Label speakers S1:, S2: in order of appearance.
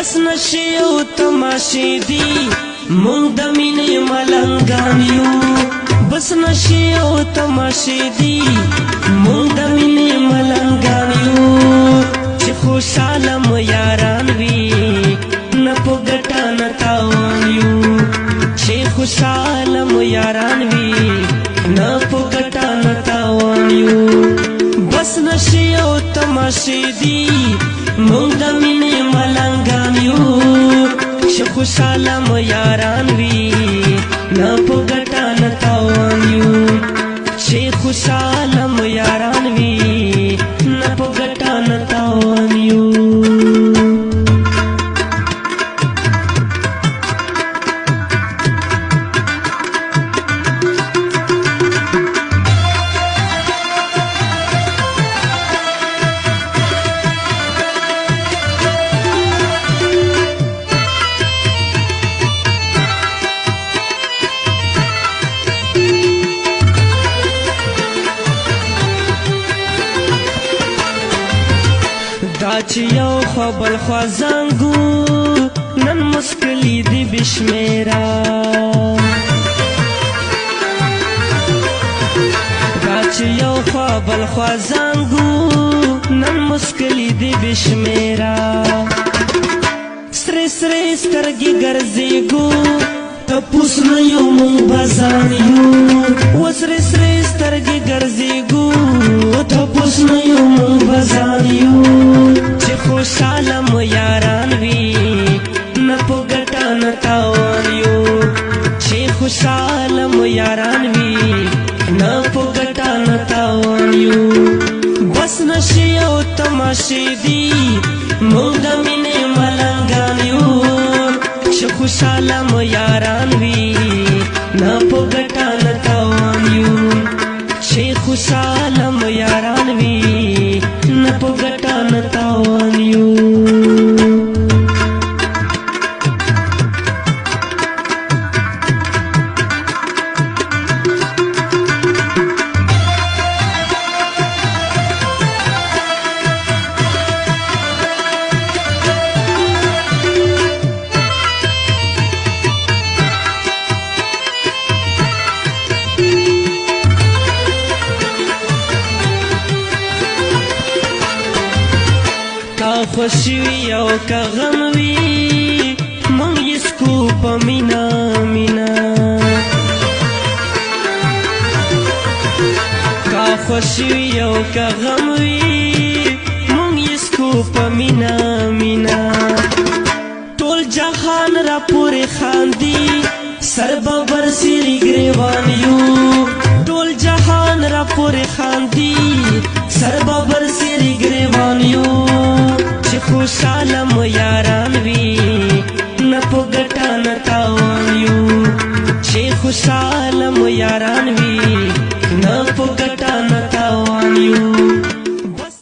S1: بس نشي او تماشې دي مونږ د مینې ملنګان یو بس نشي او تماشې دي مونږ د مینې ملنګان یو چې خوشاله مو یاران وي نه په ګټه نه تاوان یو چې خوشاله مو یاران وي نه په ګټه نه تاوان یو بس نشي او تماشې دي مونږ د مینې ملنګان یو چې خوشاله مو یاران وي نه په ګټه نه تاوان یو چې خوشاله مو یاران وي نه په ګټه نه تاوان یو دا چې یو خوا بل خوا زنګو نن مسکلی دی بشمیرا دا چې یو خوا بل خوا زنګو نن مسکلی دی بشمیرا سره سره سترګې ګرځېږو تپوس نه یو مونږ بزان یو و سره سره سترګې ګرځېږو تپوس نه یو مونږ بزان یو چې خوشاله مو یاران وي نه په ګټه نه تاوان یو چې خوشاله مو یاران وي نه په ګټه نه تاوان یو بس نشي او تماشې دي مونږ د مینې ملنګان یو چې خوشاله مو یاران وي نه په ګټه نه تاوان یو چې خوشاله مو یاران وي نه په ګټه نه تاوان یو خوشی وی او که غم وی مونږ یې سکو په مینا مینا کا خوشی وی او که غم وی مونږ یې سکو په مینا مینا ټول جهان را پورې خاندي سر ببر سری ګریوان یو ټول جهان را پورې خاندي سر ببر سری ګریوان یو چې خوشاله مو یاران وي نه په ګټه نه تاوان یو چې خوشاله مو یاران وي نه په ګټه نه تاوان یو